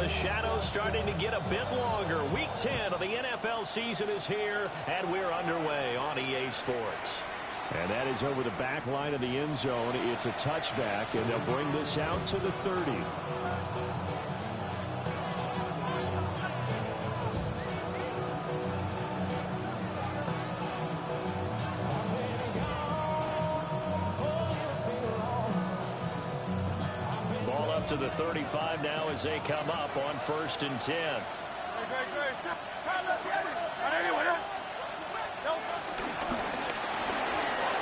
The shadows starting to get a bit longer. Week 10 of the NFL season is here, and we're underway on EA Sports. And that is over the back line of the end zone. It's a touchback, and they'll bring this out to the 30. Ball up to the 35 now as they come up on 1st and 10.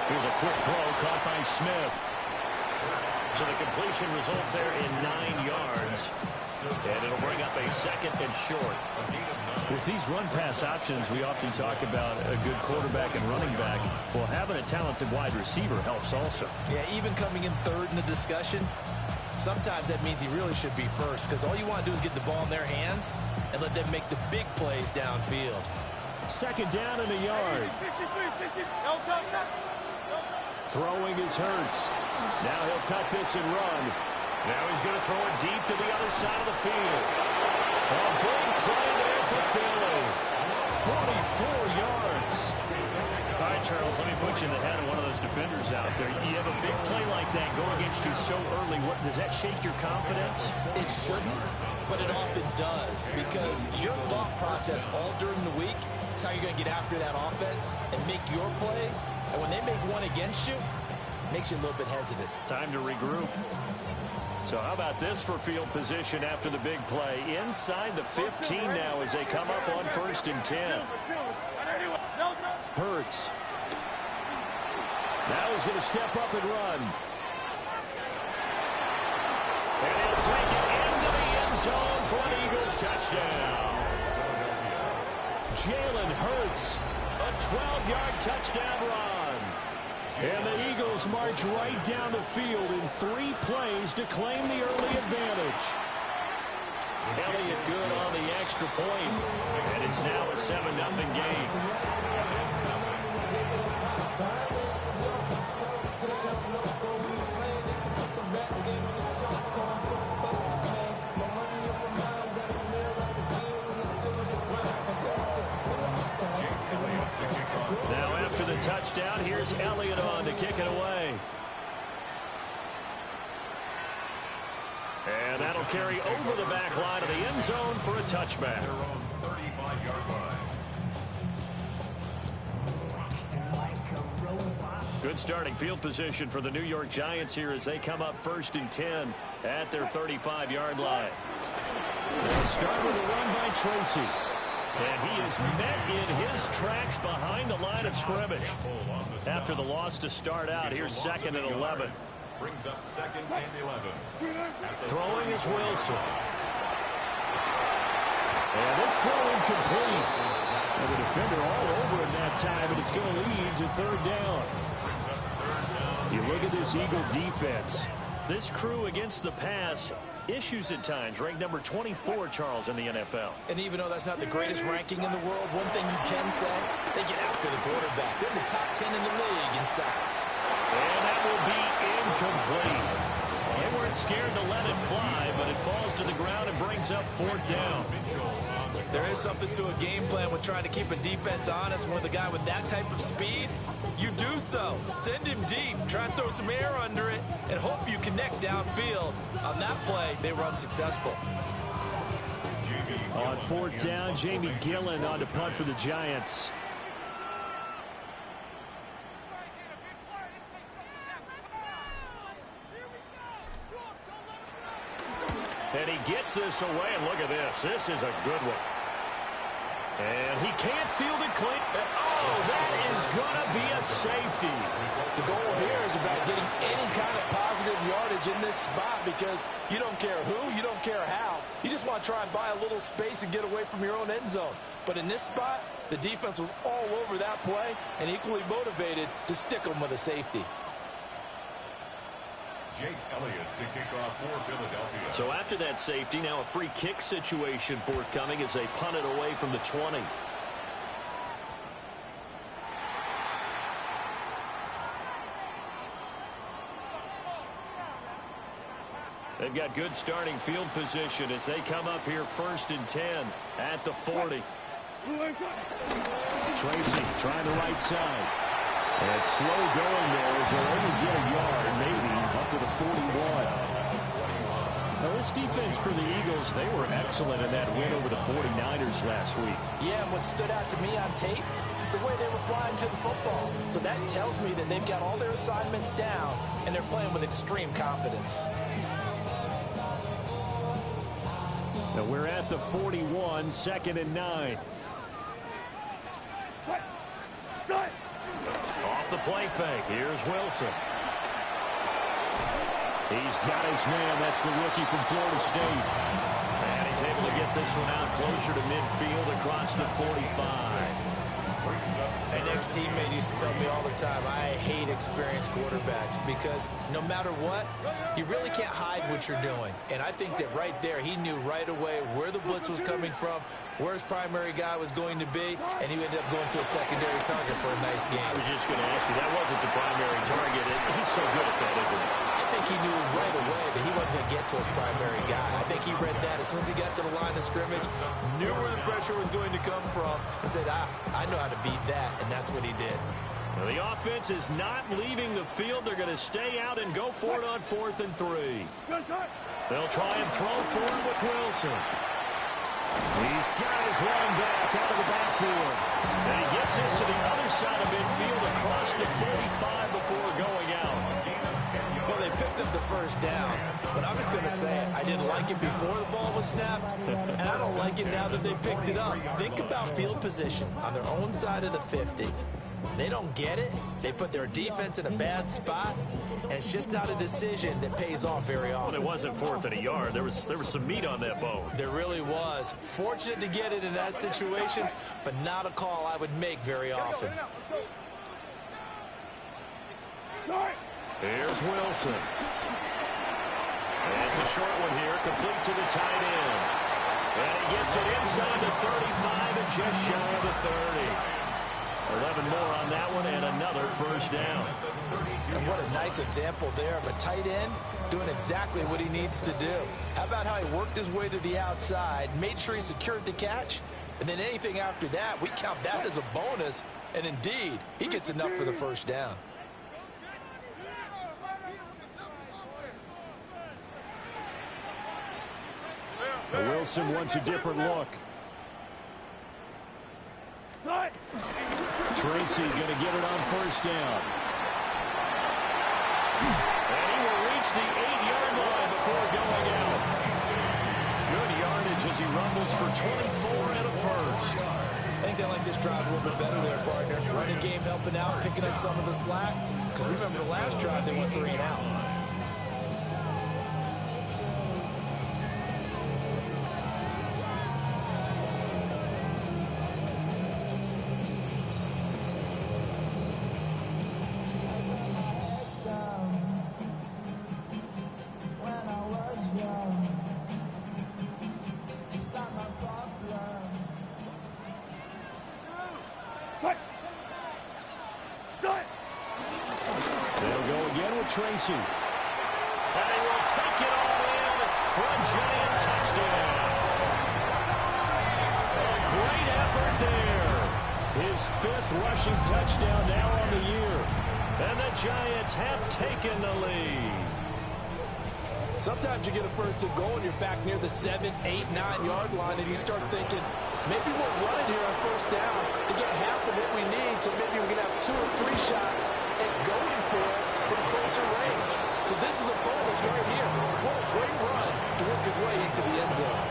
Here's a quick throw caught by Smith. So the completion results there in 9 yards. And it'll bring up a 2nd and short. With these run-pass options, we often talk about a good quarterback and running back. Well, having a talented wide receiver helps also. Yeah, even coming in 3rd in the discussion, sometimes that means he really should be 1st, because all you want to do is get the ball in their hands and let them make the big plays downfield. 2nd down and a yard. Throwing is Hurts. Now he'll tuck this and run. Now he's going to throw it deep to the other side of the field. A big play there for Philly. 44 yards. All right, Charles, let me put you in the head of one of those defenders out there. You have a big play like that go against you so early. Does that shake your confidence? It shouldn't, but it often does, because your thought process all during the week is how you're going to get after that offense and make your plays. And when they make one against you, it makes you a little bit hesitant. Time to regroup. So how about this for field position after the big play? Inside the 15 now as they come up on 1st and 10. Hurts. Now he's going to step up and run. And he'll take it into the end zone for an Eagles touchdown. Jalen Hurts, a 12-yard touchdown run. And the Eagles march right down the field in 3 plays to claim the early advantage. Elliott good on the extra point. And it's now a 7-0 game. Now after the touchdown, here's Elliott on to kick it away. And that'll carry over the back line of the end zone for a touchback. Good starting field position for the New York Giants here as they come up 1st and 10 at their 35-yard line. They'll start with a run by Tracy. And he is met in his tracks behind the line of scrimmage. After the loss to start out, here's 2nd and 11. Brings up 2nd and 11. Throwing is Wilson. And this throw incomplete. And the defender all over him that time, and it's going to lead to 3rd down. You look at this Eagle defense. This crew against the pass, issues at times, ranked number 24, Charles, in the NFL. And even though that's not the greatest ranking in the world, one thing you can say, they get after the quarterback. They're in the top 10 in the league in sacks. And that will be incomplete. They weren't scared to let it fly, but it falls to the ground and brings up 4th down. There is something to a game plan with trying to keep a defense honest. With a guy with that type of speed, you do so. Send him deep. Try and throw some air under it and hope you connect downfield. On that play, they were unsuccessful. On 4th down, Jamie Gillen on to punt for the Giants. And he gets this away, and look at this. This is a good one. And he can't field it clean. Oh, that is going to be a safety. The goal here is about getting any kind of positive yardage in this spot, because you don't care who, you don't care how. You just want to try and buy a little space and get away from your own end zone. But in this spot, the defense was all over that play and equally motivated to stick them with a safety. Jake Elliott to kick off for Philadelphia. So after that safety, now a free kick situation forthcoming as they punt it away from the 20. They've got good starting field position as they come up here 1st and 10 at the 40. Tracy trying the right side. And it's slow going there as they'll only get a yard, maybe up to the 41. Now, this defense for the Eagles, they were excellent in that win over the 49ers last week. Yeah, and what stood out to me on tape, the way they were flying to the football. So that tells me that they've got all their assignments down, and they're playing with extreme confidence. Now we're at the 41, 2nd and 9. Off the play fake. Here's Wilson. He's got his man. That's the rookie from Florida State. And he's able to get this one out closer to midfield across the 45. An ex-teammate used to tell me all the time, I hate experienced quarterbacks because no matter what, you really can't hide what you're doing. And I think that right there, he knew right away where the blitz was coming from, where his primary guy was going to be, and he ended up going to a secondary target for a nice game. I was just going to ask you, that wasn't the primary target. He's so good at that, isn't he? I think he knew right away that he wasn't going to get to his primary guy. I think he read that as soon as he got to the line of scrimmage, knew where the pressure was going to come from, and said, I know how to beat that, and that's what he did. Well, the offense is not leaving the field. They're going to stay out and go for it on 4th and 3. They'll try and throw for it with Wilson. He's got his running back out of the backfield. And he gets this to the other side of midfield across the 45 before going out. Well, they picked up the first down, but I'm just going to say I didn't like it before the ball was snapped, and I don't like it now that they picked it up. Think about field position on their own side of the 50. They don't get it. They put their defense in a bad spot, and it's just not a decision that pays off very often. Well, it wasn't 4th and a yard. There was some meat on that bone. There really was. Fortunate to get it in that situation, but not a call I would make very often. Here's Wilson. And it's a short one here, complete to the tight end. And he gets it inside the 35 and just shy of the 30. 11 more on that one and another first down. And what a nice example there of a tight end doing exactly what he needs to do. How about how he worked his way to the outside, made sure he secured the catch, and then anything after that, we count that as a bonus. And indeed, he gets enough for the first down. Wilson wants a different look. Tracy going to get it on first down. And he will reach the 8-yard line before going out. Good yardage as he rumbles for 24 and a first. I think they like this drive a little bit better there, partner. Running game helping out, picking up some of the slack. Because remember the last drive, they went 3 and out. Tracy. And he will take it all in for a giant touchdown. A great effort there. His 5th rushing touchdown now on the year. And the Giants have taken the lead. Sometimes you get a first and goal and you're back near the 7, 8, 9-yard line and you start thinking, maybe we'll run it here on first down to get half of what we need, so maybe we can have 2 or 3 shots at going for it from closer range. So this is a bonus right here. What a great run to work his way into the end zone.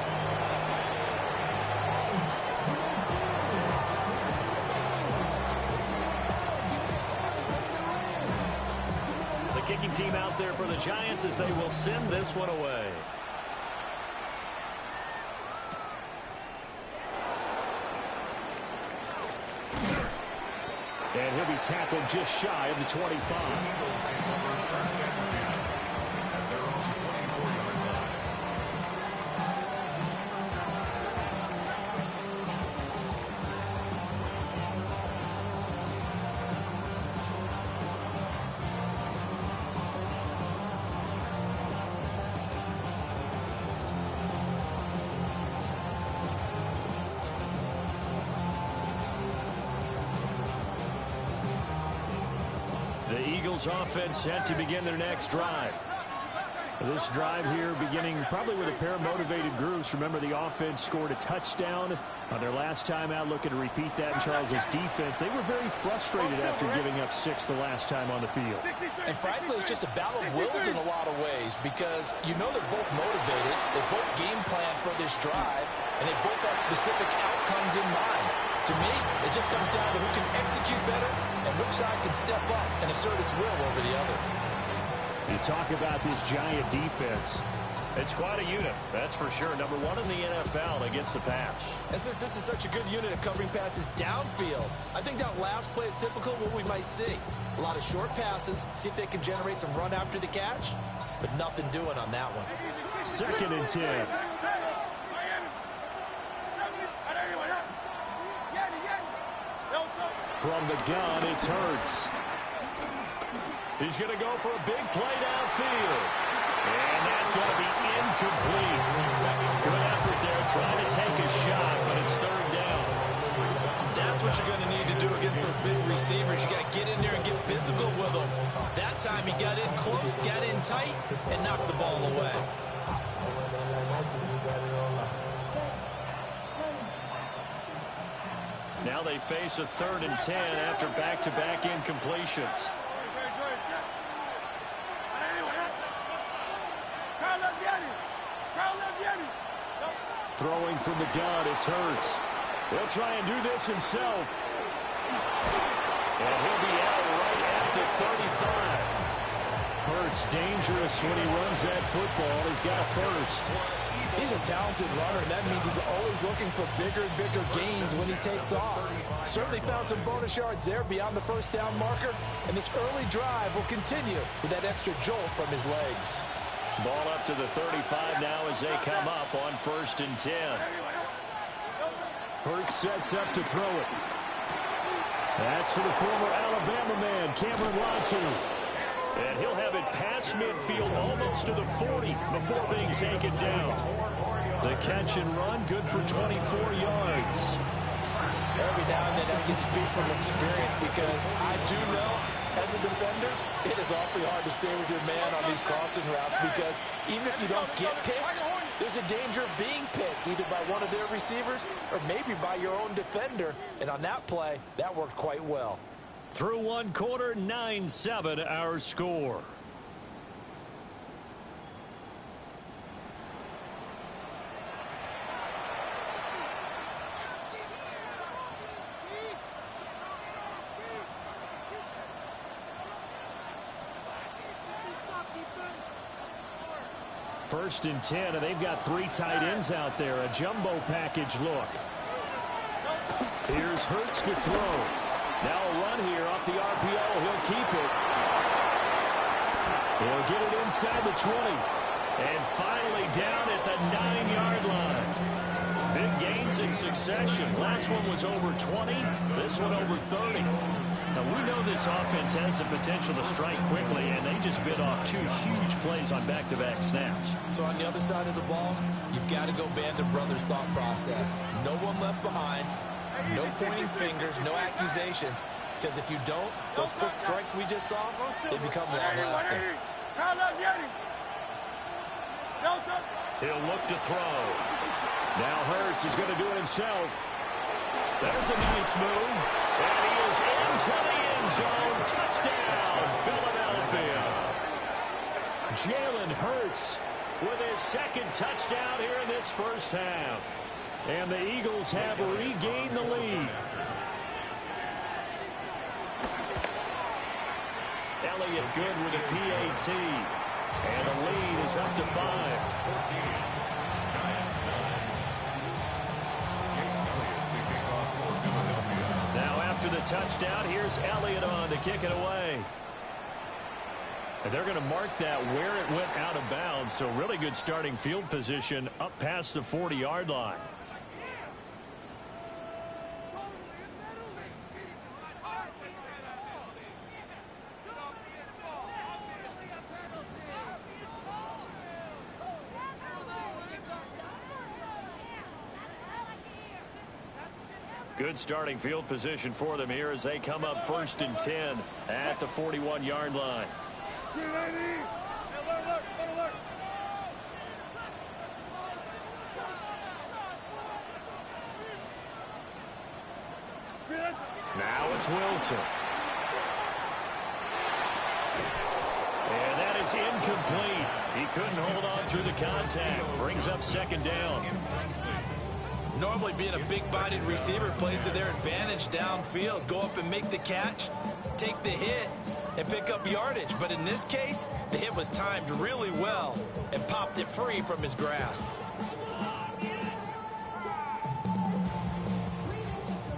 The kicking team out there for the Giants as they will send this one away. And he'll be tackled just shy of the 25. The Eagles offense set to begin their next drive. This drive here beginning probably with a pair of motivated groups. Remember, the offense scored a touchdown on their last time out. Looking to repeat that in Charles's defense. They were very frustrated after giving up 6 the last time on the field. And frankly, it's just a battle of wills in a lot of ways because you know they're both motivated. They both game plan for this drive, and they both have specific outcomes in mind. To me, it just comes down to who can execute better and which side can step up and assert its will over the other. You talk about this giant defense. It's quite a unit, that's for sure. Number 1 in the NFL against the pass. And since this is such a good unit at covering passes downfield, I think that last play is typical of what we might see. A lot of short passes, see if they can generate some run after the catch, but nothing doing on that one. 2nd and 10. From the gun, it's Hurts. He's going to go for a big play downfield. And that's going to be incomplete. Good effort there, trying to take a shot, but it's 3rd down. That's what you're going to need to do against those big receivers. You got to get in there and get physical with them. That time he got in close, got in tight, and knocked the ball away. Now they face a 3rd and 10 after back-to-back incompletions. Throwing from the gun, it's Hurts. He'll try and do this himself. And he'll be out right at the 35. Hurts dangerous when he runs that football. He's got a first. He's a talented runner, and that means he's always looking for bigger and bigger gains when he takes off. Certainly found some bonus yards there beyond the 1st down marker, and this early drive will continue with that extra jolt from his legs. Ball up to the 35 now as they come up on 1st and 10. Hurts sets up to throw it. That's for the former Alabama man, Cameron Latu. And he'll have it past midfield almost to the 40 before being taken down. The catch and run, good for 24 yards. Every now and then I can speak from experience because I do know, as a defender, it is awfully hard to stay with your man on these crossing routes because even if you don't get picked, there's a danger of being picked either by one of their receivers or maybe by your own defender. And on that play, that worked quite well. Through 1 quarter, 9-7 our score. First and 10, and they've got 3 tight ends out there. A jumbo package look. Here's Hurts to throw. Now a run here off the RPO. He'll keep it. He'll get it inside the 20. And finally down at the 9-yard line. Big gains in succession. Last one was over 20. This one over 30. Now, we know this offense has the potential to strike quickly, and they just bit off 2 huge plays on back-to-back snaps. So on the other side of the ball, you've got to go Band of Brothers thought process. No one left behind, no pointing fingers, no accusations, because if you don't, those quick strikes we just saw, they become long-lasting. He'll look to throw. Now Hurts is going to do it himself. There's a nice move. And he is into the end zone. Touchdown, Philadelphia. Jalen Hurts With his 2nd touchdown here in this 1st half. And the Eagles have regained the lead. Elliott good with a PAT. And the lead is up to 5. After the touchdown, here's Elliott on to kick it away. And they're going to mark that where it went out of bounds, so really good starting field position up past the 40-yard line. Good starting field position for them here as they come up 1st and 10 at the 41-yard line. Now it's Wilson. And that is incomplete. He couldn't hold on through the contact. Brings up 2nd down. Normally being a big-bodied receiver plays to their advantage downfield. Go up and make the catch, take the hit, and pick up yardage. But in this case, the hit was timed really well and popped it free from his grasp.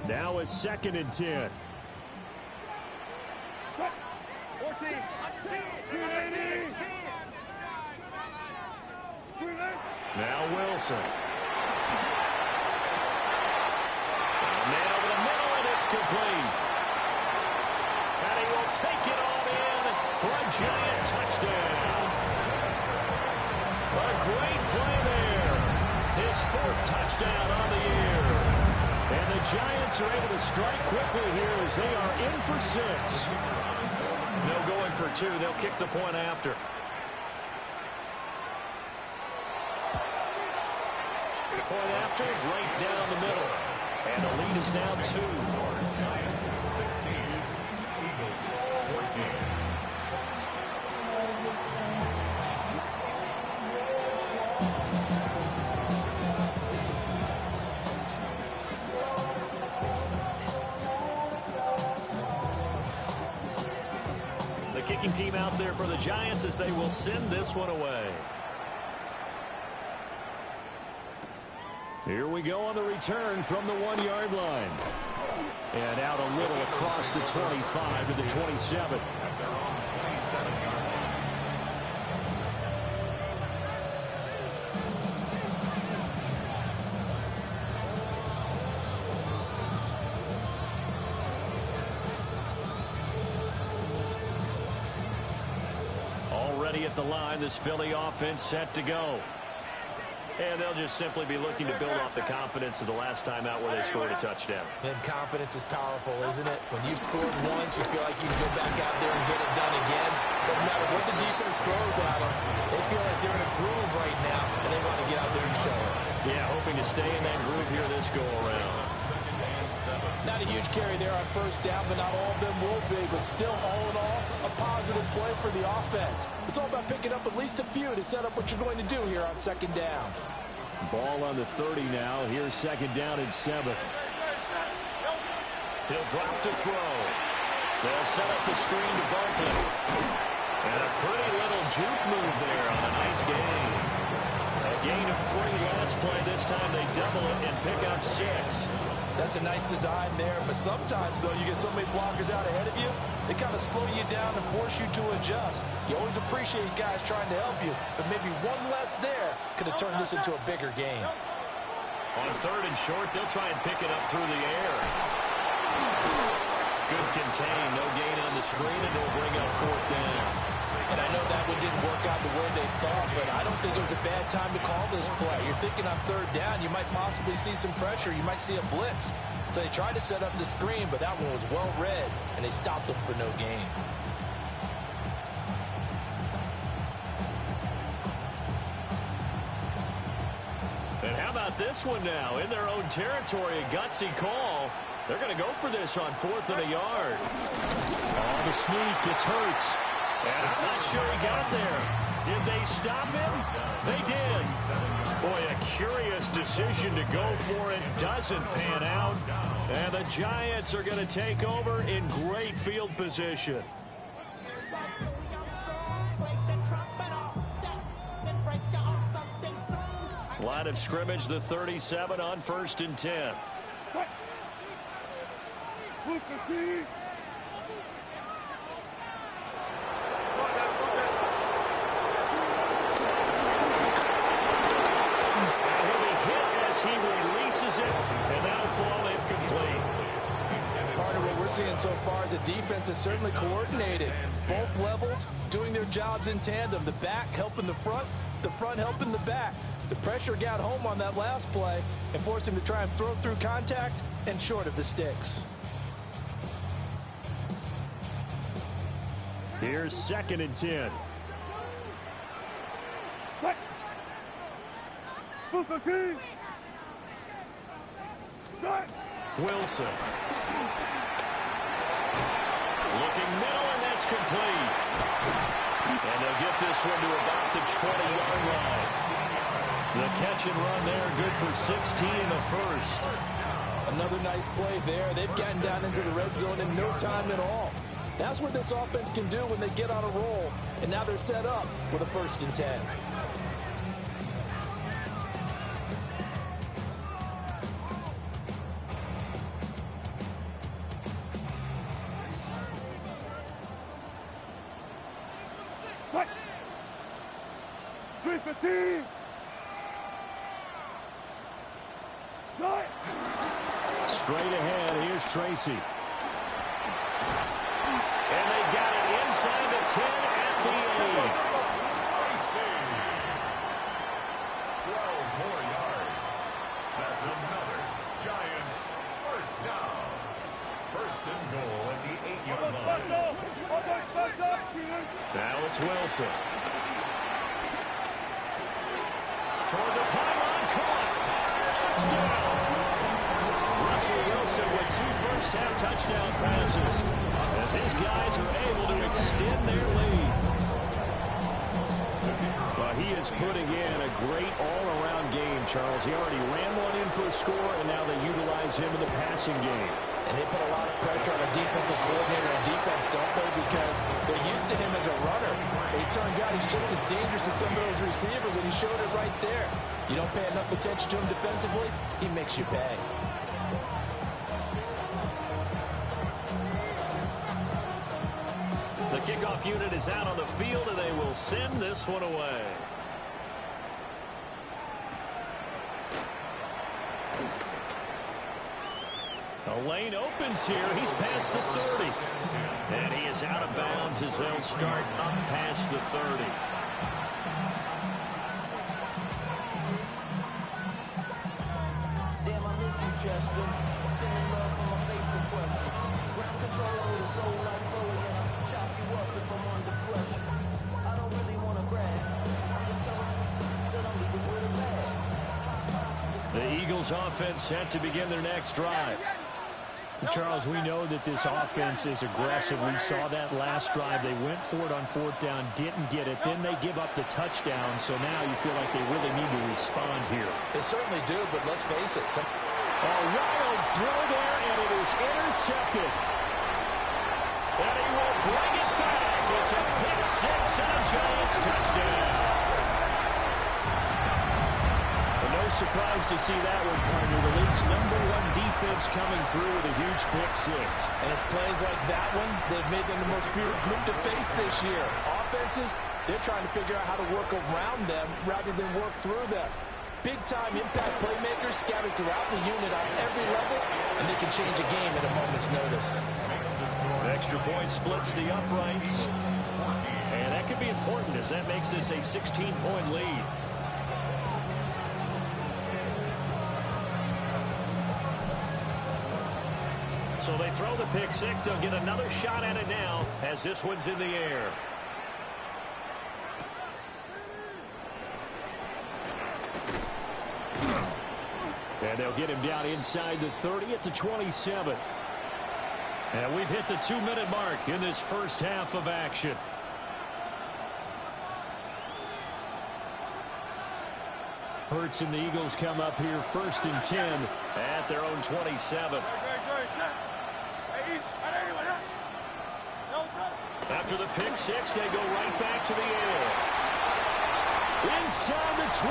Now it's 2nd and 10. Now Wilson. Man over the middle, and it's complete. And he will take it all in for a giant touchdown. A great play there. His 4th touchdown on the year. And the Giants are able to strike quickly here as they are in for 6. No going for 2. They'll kick the point after. Point after, right down the middle. And the lead is now 2. Giants 16, Eagles 14. The kicking team out there for the Giants as they will send this one away. Here we go on the return from the 1-yard line. And out a little across the 25 to the 27. At their own 27-yard line. Already at the line, this Philly offense set to go. And they'll just simply be looking to build off the confidence of the last time out where they scored a touchdown. And confidence is powerful, isn't it? When you've scored once, you feel like you can go back out there and get it done again. Doesn't matter what the defense throws at them. They feel like they're in a groove right now, and they want to get out there and show it. Yeah, hoping to stay in that groove here this go-around. Not a huge carry there on 1st down, but not all of them will be. But still, all in all, a positive play for the offense. It's all about picking up at least a few to set up what you're going to do here on 2nd down. Ball on the 30 now. Here's 2nd down and 7. He'll drop to throw. They'll set up the screen to Barkley. And a pretty little juke move there on a nice gain. A gain of 3 last play. This time they double it and pick up 6. That's a nice design there, but sometimes, though, you get so many blockers out ahead of you, they kind of slow you down and force you to adjust. You always appreciate guys trying to help you, but maybe one less there could have turned this into a bigger game. On 3rd and short, they'll try and pick it up through the air. Good contain, no gain on the screen, and they'll bring up 4th down. And I know that one didn't work out the way they thought, but I don't think it was a bad time to call this play. You're thinking on 3rd down, you might possibly see some pressure. You might see a blitz. So they tried to set up the screen, but that one was well read, and they stopped them for no gain. And how about this one now? In their own territory, a gutsy call. They're going to go for this on 4th and a yard. On the sneak, it's Hurts. And I'm not sure he got there. Did they stop him? They did. Boy, a curious decision to go for it. Doesn't pan out. And the Giants are going to take over in great field position. Line of scrimmage, the 37 on 1st and 10. So far as a defense is certainly coordinated. Both levels doing their jobs in tandem. The back helping the front helping the back. The pressure got home on that last play and forced him to try and throw through contact and short of the sticks. Here's 2nd and 10. Wilson. Looking middle, and that's complete. And they'll get this one to about the 20-yard line. The catch and run there, good for 16 in the first. Another nice play there. They've gotten down into the red zone in no time at all. That's what this offense can do when they get on a roll. And now they're set up with a 1st and 10. Straight ahead, here's Tracy. And they got it inside the 10 at the 8. 12 more yards. That's another Giants first down. 1st and goal at the 8-yard line. Now it's Wilson. Toward the pylon, caught. Touchdown. Russell Wilson with 2 first-half touchdown passes as his guys are able to extend their lead. Well, he is putting in a great all-around game, Charles. He already ran one in for a score, and now they utilize him in the passing game. And they put a lot of pressure on a defensive coordinator and defense, don't they? Because they're used to him as a runner. It turns out he's just as dangerous as some of those receivers, and he showed it right there. You don't pay enough attention to him defensively, he makes you pay. The kickoff unit is out on the field, and they will send this one away. The lane opens here. He's past the 30. And he is out of bounds as they'll start up past the 30. Damn, I miss you, Chester. Sending love from my Facebook question. Ground control with a soul like Chloe, and I'll chop you up if I'm under pressure. I don't really want to brag. I'm just telling you that I'm leaving with a bag. The Eagles offense set to begin their next drive. Charles, we know that this offense is aggressive. We saw that last drive. They went for it on 4th down, didn't get it. Then they give up the touchdown. So now you feel like they really need to respond here. They certainly do, but let's face it. A wild throw there, and it is intercepted. And he will bring it back. It's a pick 6 and a Giants touchdown. No surprise to see that one, partner. The league's #1 defense coming through with a huge pick 6. And it's plays like that one, they've made them the most feared group to face this year. Offenses, they're trying to figure out how to work around them rather than work through them. Big-time impact playmakers scattered throughout the unit on every level, and they can change a game at a moment's notice. Extra point splits the uprights. And that could be important as that makes this a 16-point lead. So they throw the pick 6. They'll get another shot at it now as this one's in the air. And they'll get him down inside the 30 at the 27. And we've hit the 2-minute mark in this first half of action. Hurts and the Eagles come up here 1st and 10 at their own 27. After the pick 6, they go right back to the air. Inside the 20.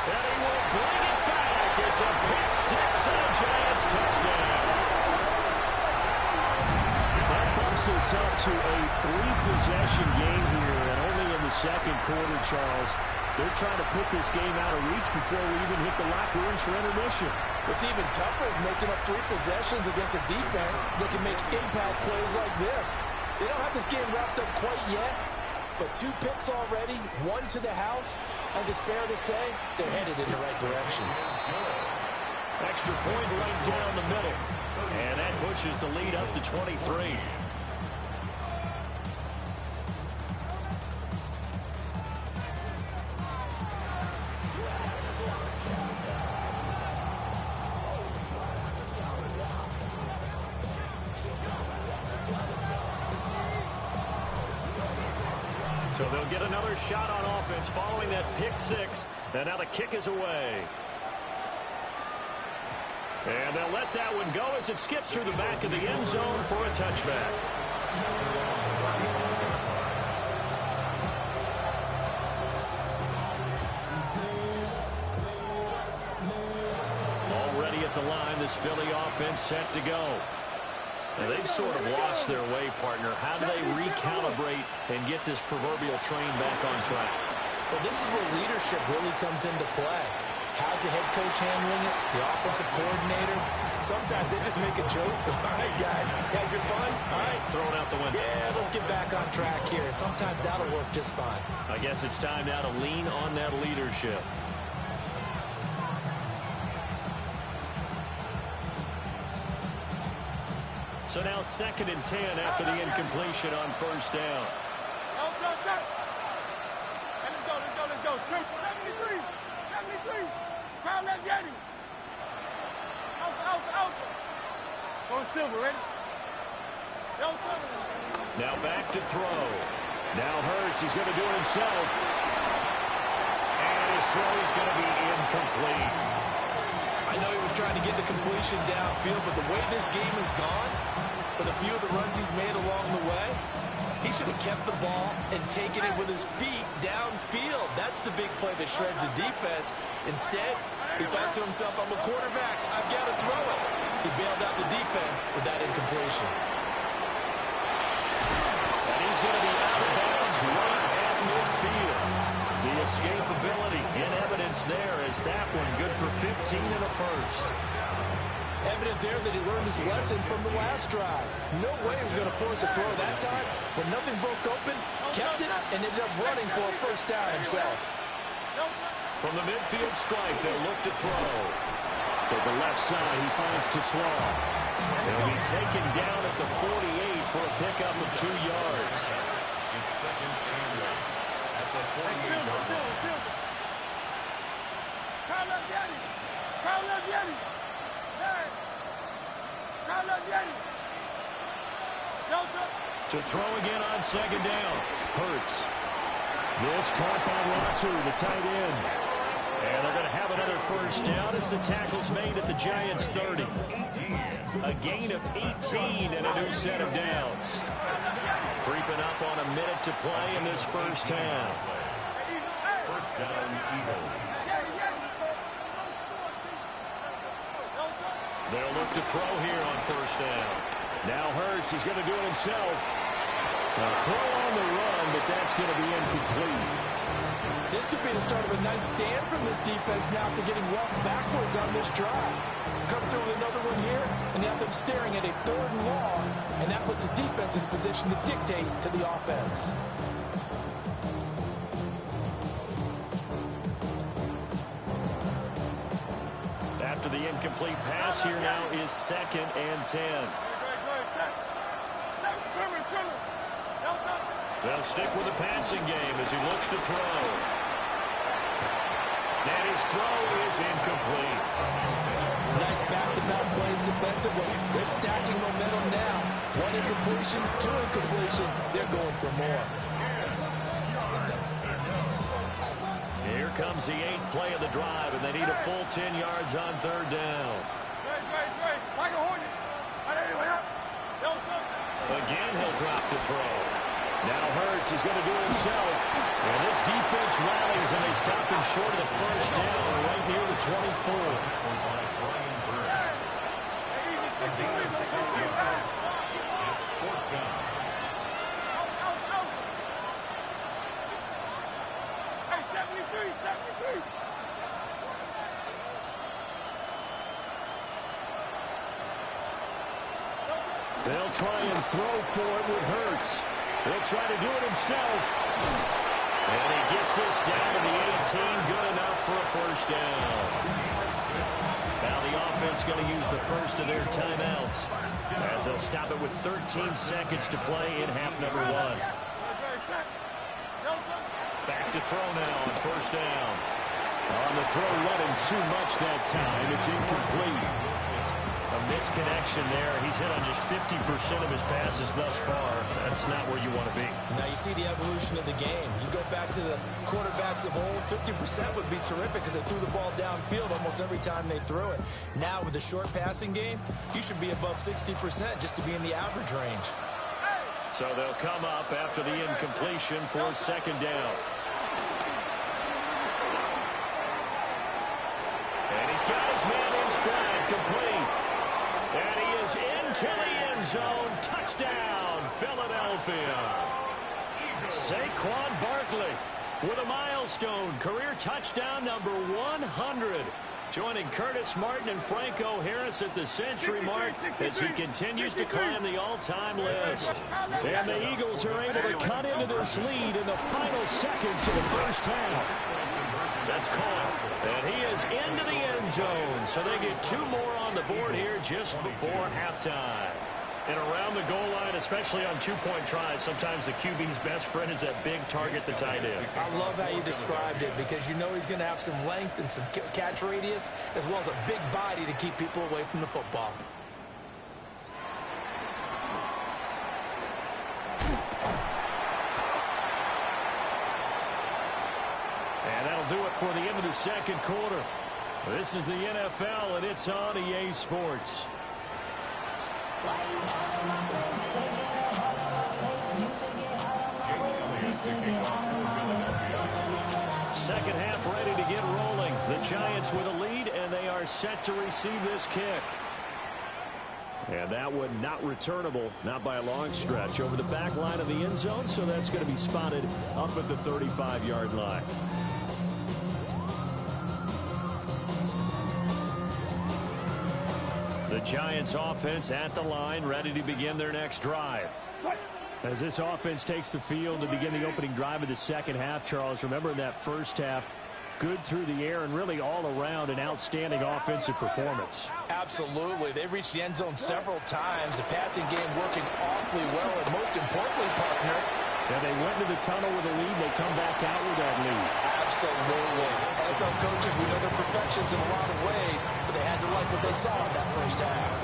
And he will bring it back. It's a pick 6 and a Giants touchdown. That bumps us up to a 3-possession game here, and only in the 2nd quarter, Charles. They're trying to put this game out of reach before we even hit the locker rooms for intermission. What's even tougher is making up 3 possessions against a defense that can make impact plays like this. They don't have this game wrapped up quite yet, But 2 picks already, 1 to the house. I think it's fair to say they're headed in the right direction. Extra point right down the middle. And that pushes the lead up to 23. So they'll get another shot on offense following that pick 6. And now the kick is away. And they'll let that one go as it skips through the back of the end zone for a touchback. Already at the line, this Philly offense set to go. Now they've sort of lost their way, partner. How do they recalibrate and get this proverbial train back on track? Well, this is where leadership really comes into play. How's the head coach handling it? The offensive coordinator? Sometimes they just make a joke. All right, guys, had your fun? All right. Throw it out the window. Yeah, let's get back on track here. And sometimes that'll work just fine. I guess it's time now to lean on that leadership. So now 2nd and 10 after the incompletion on first down. Let's go. Trips, 73. Crown that Yeti. Out. Going Silver, ready? Now back to throw. Now Hurts, he's going to do it himself. And his throw is going to be incomplete. I know he was trying to get the completion downfield, but the way this game has gone, for the few of the runs he's made along the way, he should have kept the ball and taken it with his feet downfield. That's the big play that shreds the defense. Instead, he thought to himself, I'm a quarterback. I've got to throw it. He bailed out the defense with that incompletion. And he's going to be out of bounds right at midfield. The escapability in evidence there as that one good for 15 in the first. Evident there that he learned his lesson from the last drive. No way he was going to force a throw that time. When nothing broke open, kept it, and ended up running for a first down himself. From the midfield stripe, they'll look to throw. To the left side, he finds Tesla. He'll be taken down at the 48 for a pickup of 2 yards. It's 2nd and 1 at the 48-yard line. Crown that Yeti. To throw again on 2nd down. Hurts. This caught by Latu, the tight end. And they're going to have another first down as the tackle's made at the Giants' 30. A gain of 18 and a new set of downs. Creeping up on a minute to play in this first half. First down, Eagles. They'll look to throw here on first down. Now Hurts is going to do it himself. A throw on the run, but that's going to be incomplete. This could be the start of a nice stand from this defense now after getting walked backwards on this drive. Come through with another one here, and you have them staring at a 3rd and long, and that puts the defense in position to dictate to the offense. After the incomplete pass, here now is 2nd and 10. They'll stick with the passing game as he looks to throw. And his throw is incomplete. Nice back-to-back plays defensively. They're stacking momentum now. 1 incompletion, 2 incompletion. They're going for more. Here comes the 8th play of the drive, and they need a full 10 yards on 3rd down. Again, he'll drop to throw. Now Hurts is going to do it himself. And this defense rallies, and they stop him short of the first down right near the 24. It's 4th down. Hey, 73. They'll try and throw for it with Hurts. He'll try to do it himself. And he gets this down to the 18. Good enough for a first down. Now the offense going to use the first of their timeouts as they'll stop it with 13 seconds to play in half number 1. Back to throw now on first down. On the throw, running too much that time. It's incomplete. A misconnection there. He's hit on just 50% of his passes thus far. That's not where you want to be. Now you see the evolution of the game. You go back to the quarterbacks of old, 50% would be terrific because they threw the ball downfield almost every time they threw it. Now with the short passing game, you should be above 60% just to be in the average range. So they'll come up after the incompletion for second down. And he's got his man in stride, complete. And he is into the end zone. Touchdown, Philadelphia. Saquon Barkley with a milestone. Career touchdown number 100. Joining Curtis Martin and Franco Harris at the century mark as he continues to climb the all-time list. And the Eagles are able to cut into this lead in the final seconds of the first half. That's caught. And he is into the end zone. So they get 2 more on the board here just before halftime. And around the goal line, especially on 2-point tries, sometimes the QB's best friend is that big target, the tight end. I love how you described it because you know he's going to have some length and some catch radius as well as a big body to keep people away from the football. And that'll do it for the end of the second quarter. This is the NFL, and it's on EA Sports. Second half ready to get rolling. The Giants with a lead, and they are set to receive this kick. And that one not returnable, not by a long stretch, over the back line of the end zone, so that's going to be spotted up at the 35-yard line. The Giants offense at the line, ready to begin their next drive. As this offense takes the field to begin the opening drive of the second half, Charles, remember in that first half, good through the air and really all around an outstanding offensive performance. Absolutely. They reached the end zone several times. The passing game working awfully well, and most importantly, partner, and they went into the tunnel with a lead. They come back out with that lead. Absolutely. NFL coaches, we know they're perfectionists in a lot of ways, but they had to like what they saw in that first half.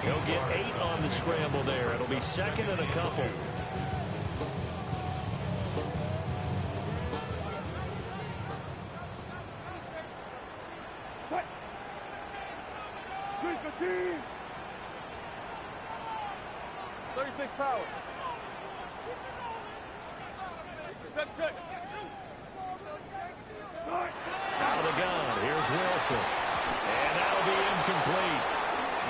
He'll get 8 on the scramble there. It'll be second and a couple. Power. Out of the gun. Here's Wilson. And that'll be incomplete.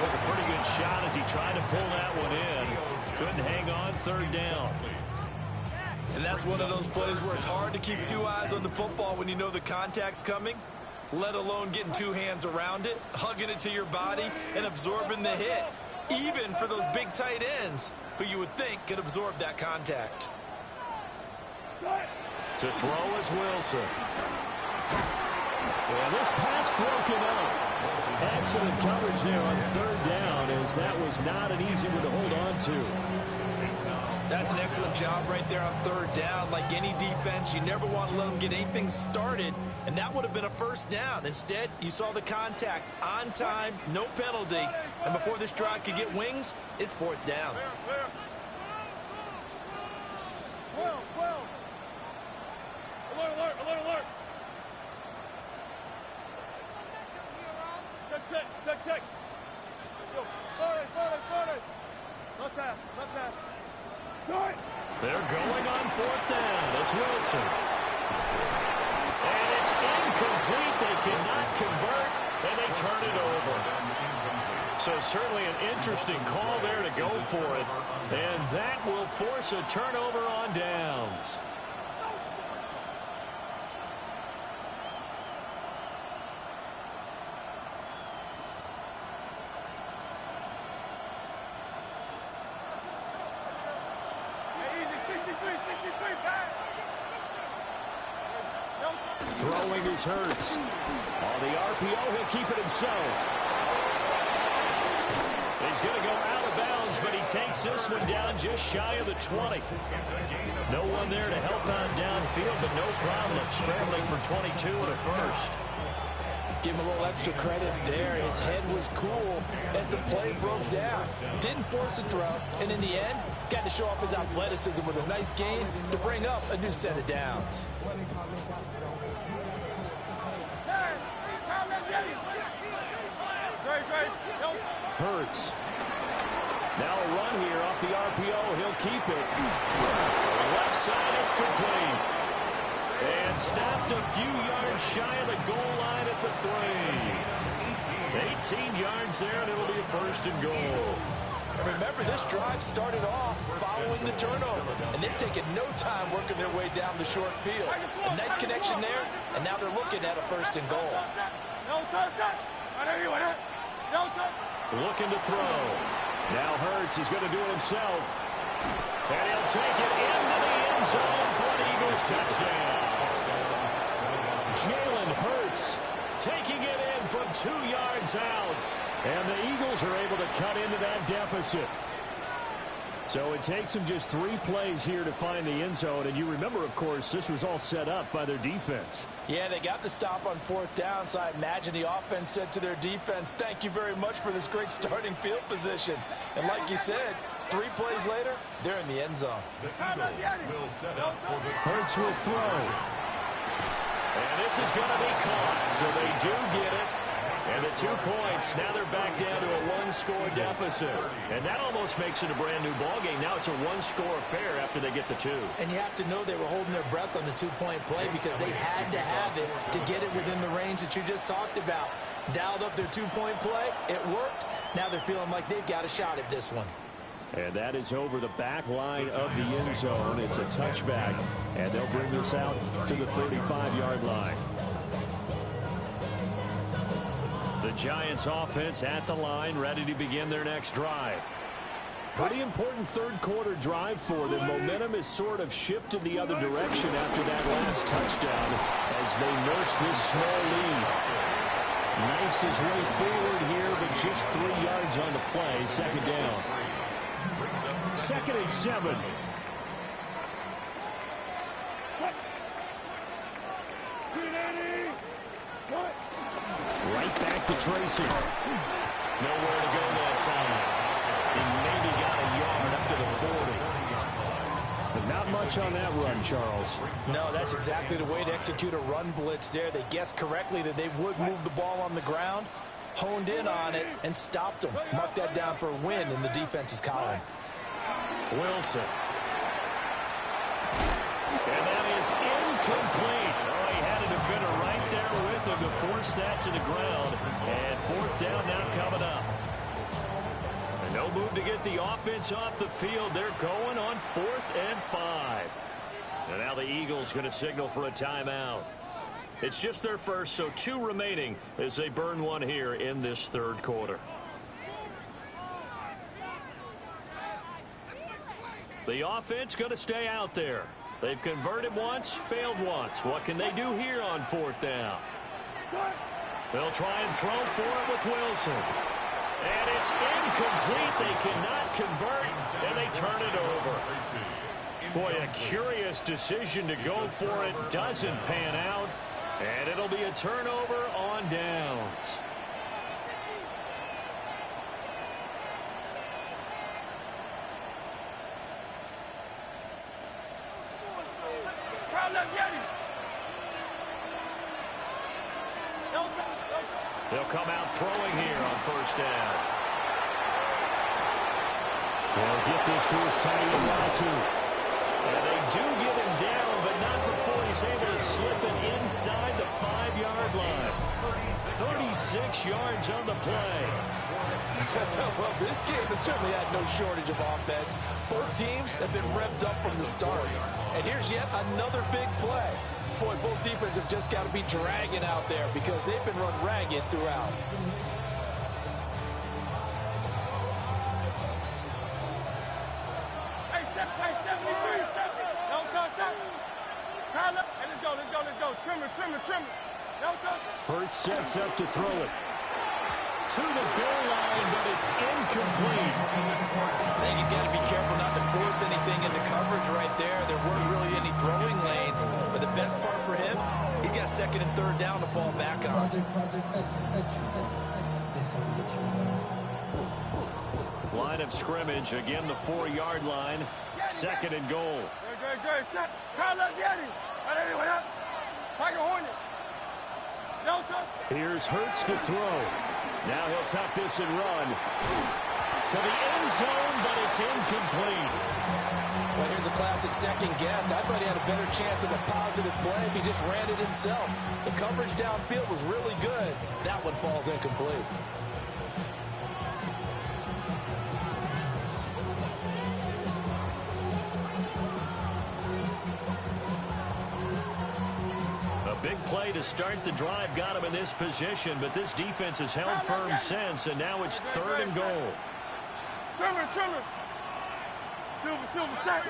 Took a pretty good shot as he tried to pull that one in. Couldn't hang on, third down. And that's one of those plays where it's hard to keep 2 eyes on the football when you know the contact's coming, let alone getting 2 hands around it, hugging it to your body, and absorbing the hit. Even for those big tight ends who you would think could absorb that contact. To throw is Wilson. And this pass broken up. Excellent coverage there on third down, as that was not an easy one to hold on to. That's an excellent job right there on third down. Like any defense, you never want to let them get anything started, and that would have been a first down. Instead, you saw the contact on time, no penalty, and before this drive could get wings, it's fourth down. Alert. Check. Forward. Not pass. They're going on fourth down. It's Wilson. And it's incomplete. They cannot convert, and they turn it over. So certainly an interesting call there to go for it. And that will force a turnover on downs. Throwing is Hurts. On the RPO, he'll keep it himself. He's going to go out of bounds, but he takes this one down just shy of the 20. No one there to help out downfield, but no problem scrambling for 22 and a first. Give him a little extra credit there. His head was cool as the play broke down. Didn't force a throw, and in the end, got to show off his athleticism with a nice gain to bring up a new set of downs. Hurts. Now a run here off the RPO. He'll keep it. Left side, it's complete. And stopped a few yards shy of the goal line at the 3. 18 yards there, and it'll be a first and goal. And remember, this drive started off following the turnover, and they've taken no time working their way down the short field. A nice connection there, and now they're looking at a first and goal. Looking to throw. Now Hurts is going to do it himself. And he'll take it into the end zone for an Eagles touchdown. Jalen Hurts taking it in from 2 yards out. And the Eagles are able to cut into that deficit. So it takes them just 3 plays here to find the end zone. And you remember, of course, this was all set up by their defense. Yeah, they got the stop on 4th down, so I imagine the offense said to their defense, thank you very much for this great starting field position. And like you said, 3 plays later, they're in the end zone. The Eagles will set up for the Hurts will throw. And this is going to be caught, so they do get it. And the 2 points, now they're back down to a 1-score deficit. And that almost makes it a brand-new ballgame. Now it's a 1-score affair after they get the 2. And you have to know they were holding their breath on the 2-point play because they had to have it to get it within the range that you just talked about. Dialed up their 2-point play. It worked. Now they're feeling like they've got a shot at this one. And that is over the back line of the end zone. It's a touchback, and they'll bring this out to the 35-yard line. The Giants offense at the line, ready to begin their next drive. Pretty important third-quarter drive for them. Momentum has sort of shifted the other direction after that last touchdown as they nurse this small lead. Knifes his way forward here, but just 3 yards on the play. Second down. 2nd and 7. Right back to Tracy. Nowhere to go that time. He maybe got a yard up to the 40. But not much on that run, Charles. No, that's exactly the way to execute a run blitz there. They guessed correctly that they would move the ball on the ground, honed in on it, and stopped them. Mark that down for a win in the defense's column. Wilson. And that is incomplete. Oh, he had a defender right there with him to force that to the ground. And 4th down now coming up. And no move to get the offense off the field. They're going on 4th and 5. And now the Eagles going to signal for a timeout. It's just their first, so 2 remaining as they burn one here in this third quarter. The offense going to stay out there. They've converted once, failed once. What can they do here on 4th down? They'll try and throw for it with Wilson. And it's incomplete. They cannot convert, and they turn it over. Boy, a curious decision to go for it. Doesn't pan out, and it'll be a turnover on downs. They'll come out throwing here on 1st down. They'll get this to his tight end Latu. And they do get him down, but not before he's able to slip it inside the 5-yard line. 36 yards on the play. Well, this game has certainly had no shortage of offense. Both teams have been revved up from the start. And here's yet another big play. Boy, both defenses have just got to be dragging out there because they've been run ragged throughout. Tyler. Hey, let's go, let's go, let's go. Trimmer, trimmer, trimmer. Hurts sets up to throw it. To the goal line, but it's incomplete. I think he's got to be careful not to force anything into coverage right there. There weren't really any throwing lanes, but the best part for him, he's got second and third down to fall back on. Line of scrimmage, again the 4-yard line, second and goal. Good. Tyler, get him. Anyway, up. Tiger Hornet. Here's Hurts to throw. Now he'll tuck this and run to the end zone, but it's incomplete. Well, here's a classic second guess. I thought he had a better chance of a positive play if he just ran it himself. The coverage downfield was really good. That one falls incomplete. Big play to start the drive got him in this position, but this defense has held firm since, and now it's third and goal. Trimmer. Silver, set.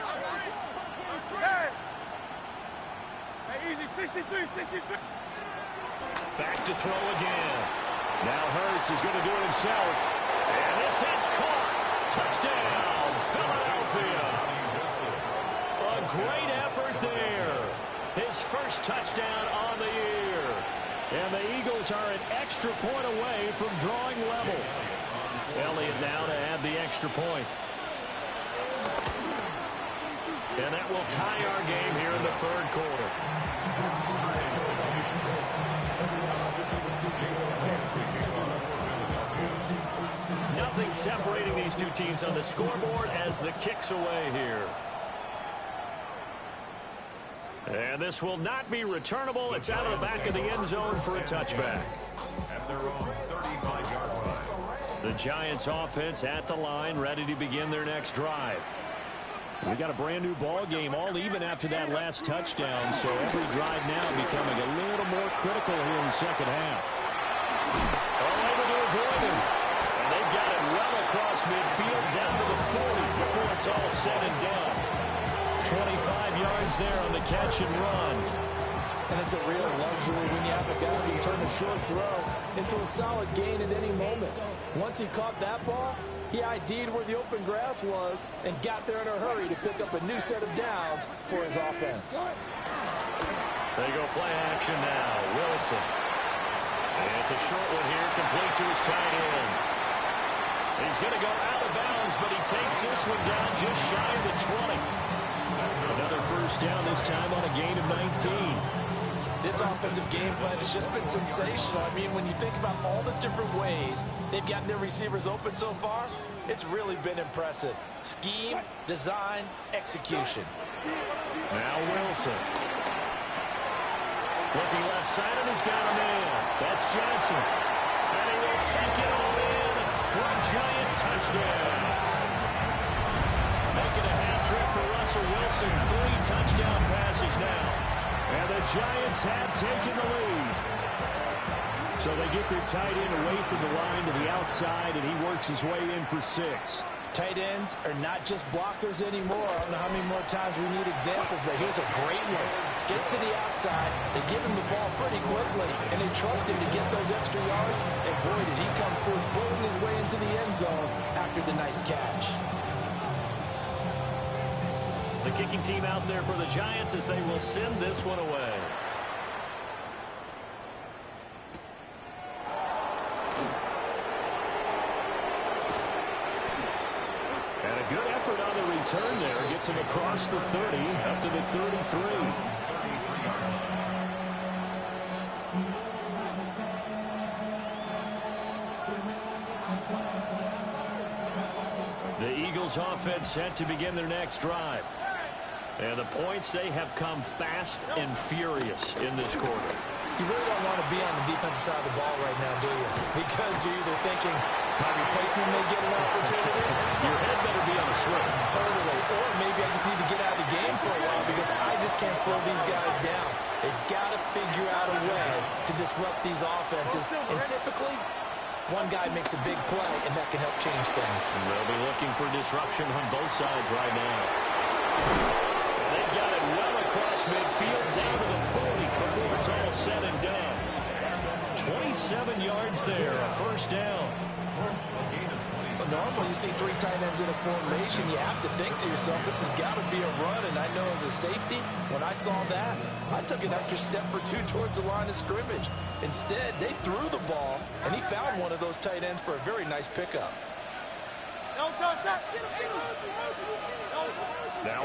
Hey, easy, 63. Back to throw again. Now Hurts is going to do it himself. And this is caught. Touchdown, Philadelphia. A great effort there. His first touchdown on the year. And the Eagles are an extra point away from drawing level. Elliott now to add the extra point. And that will tie our game here in the third quarter. Nothing separating these two teams on the scoreboard as the kick's away here. And this will not be returnable. It's out of the back of the end zone for a touchback. At their own 35-yard line. The Giants offense at the line, ready to begin their next drive. We got a brand new ball game, all even after that last touchdown, so every drive now becoming a little more critical here in the second half. All able to avoid him. And they've got it well across midfield down to the 40 before it's all said and done. 25 yards there on the catch and run. And it's a real luxury when you have a guy who can turn a short throw into a solid gain at any moment. Once he caught that ball, he ID'd where the open grass was and got there in a hurry to pick up a new set of downs for his offense. They go play action now. Wilson. And it's a short one here, complete to his tight end. He's going to go out of bounds, but he takes this one down just shy of the 20. Another first down, this time on a gain of 19. This offensive game plan has just been sensational. I mean, when you think about all the different ways they've gotten their receivers open so far, it's really been impressive. Scheme, design, execution. Now Wilson. Looking left side, and he's got a man. That's Johnson. And he will take it all in for a Giant touchdown. Making a hat trick for Russell Wilson. 3 touchdown passes now. And the Giants have taken the lead. So they get their tight end away from the line to the outside, and he works his way in for 6. Tight ends are not just blockers anymore. I don't know how many more times we need examples, but here's a great one. Gets to the outside, they give him the ball pretty quickly, and they trust him to get those extra yards, and boy, did he come through, bulling his way into the end zone after the nice catch. The kicking team out there for the Giants as they will send this one away. And a good effort on the return there. Gets him across the 30, up to the 33. The Eagles offense set to begin their next drive. And the points, they have come fast and furious in this quarter. You really don't want to be on the defensive side of the ball right now, do you? Because you're either thinking, my replacement may get an opportunity. Your head better be on a swivel. Totally. Or maybe I just need to get out of the game for a while because I just can't slow these guys down. They've got to figure out a way to disrupt these offenses. And typically, one guy makes a big play, and that can help change things. And they'll be looking for disruption on both sides right now. They've got it well across midfield down to the 40 before it's all said and done. 27 yards there, a first down. Normally you see three tight ends in a formation, you have to think to yourself, this has got to be a run, and I know as a safety, when I saw that, I took an extra step or two towards the line of scrimmage. Instead, they threw the ball, and he found one of those tight ends for a very nice pickup. Now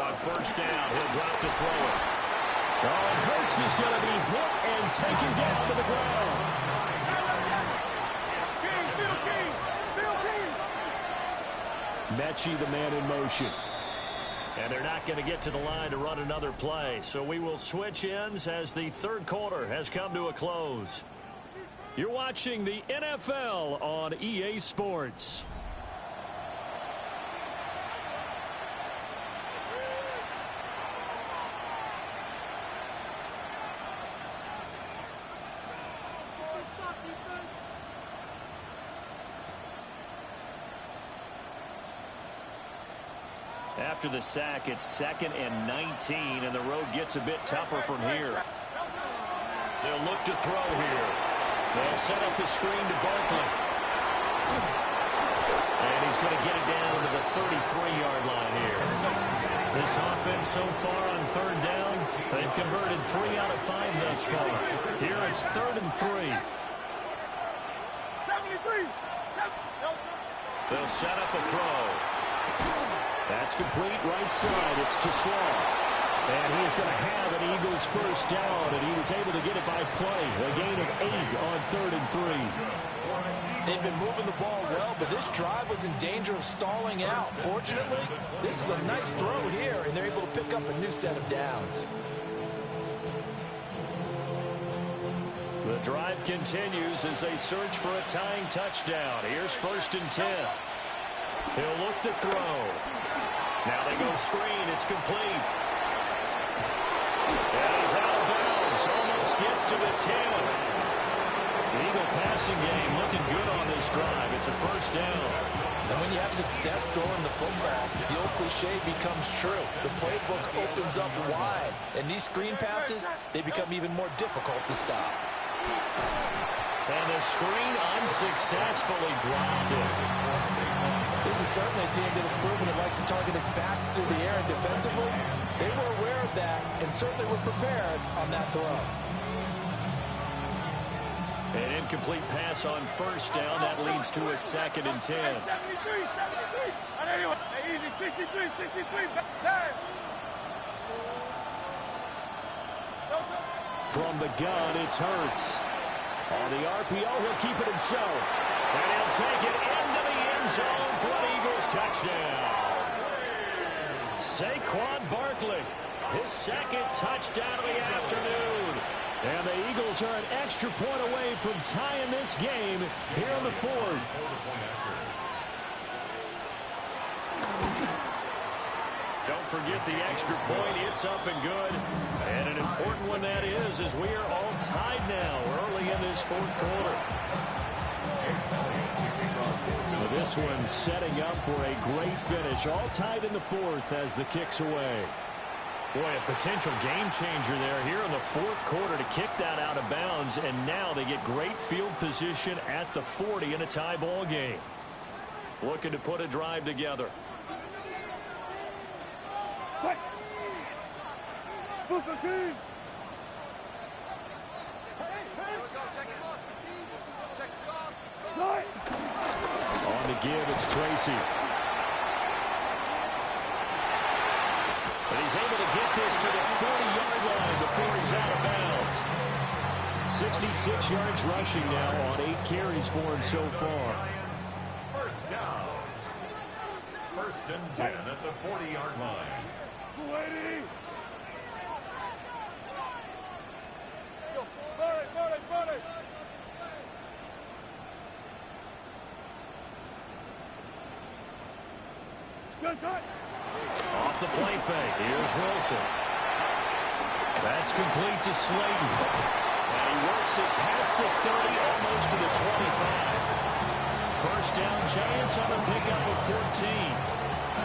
on first down, he'll drop to throw it. Oh, Hurts is going to be hit and taken down to the ground. Mechie, the man in motion. And they're not going to get to the line to run another play. So we will switch ends as the third quarter has come to a close. You're watching the NFL on EA Sports. After the sack, it's 2nd and 19, and the road gets a bit tougher from here. They'll look to throw here. They'll set up the screen to Barkley. And he's going to get it down to the 33-yard line here. This offense so far on third down, they've converted 3 out of 5 thus far. Here it's 3rd and 3. They'll set up a throw. That's complete right side. It's to Slaw. And he's going to have an Eagles first down, and he was able to get it by play. A gain of 8 on 3rd and 3. They've been moving the ball well, but this drive was in danger of stalling out. Fortunately, this is a nice throw here, and they're able to pick up a new set of downs. The drive continues as they search for a tying touchdown. Here's 1st and 10. He'll look to throw. Now they go screen. It's complete. And he's out of bounds. Almost gets to the 10. The Eagle passing game looking good on this drive. It's a first down. And when you have success throwing the football, the old cliche becomes true. The playbook opens up wide. And these screen passes, they become even more difficult to stop. And the screen unsuccessfully dropped it. This is certainly a team that has proven it likes to target its backs through the air, and defensively, they were aware of that and certainly were prepared on that throw. An incomplete pass on first down. That leads to a 2nd and 10. From the gun, it's Hurts. On the RPO, he'll keep it himself. And he'll take it into the end zone for an Eagles touchdown. Saquon Barkley, his 2nd touchdown of the afternoon. And the Eagles are an extra point away from tying this game here in the 4th. Don't forget the extra point. It's up and good. And an important one that is, as we are all tied now early in this 4th quarter. Well, this one setting up for a great finish. All tied in the 4th as the kick's away. Boy, a potential game changer there here in the 4th quarter to kick that out of bounds. And now they get great field position at the 40 in a tie ball game. Looking to put a drive together. On the give, it's Tracy. But he's able to get this to the 40-yard line before he's out of bounds. 66 yards rushing now on 8 carries for him so far. First down. 1st and 10 at the 40-yard line. Off the play fake. Here's Wilson. That's complete to Slayton. And he works it past the 30, almost to the 25. First down, Giants on a pickup of 14.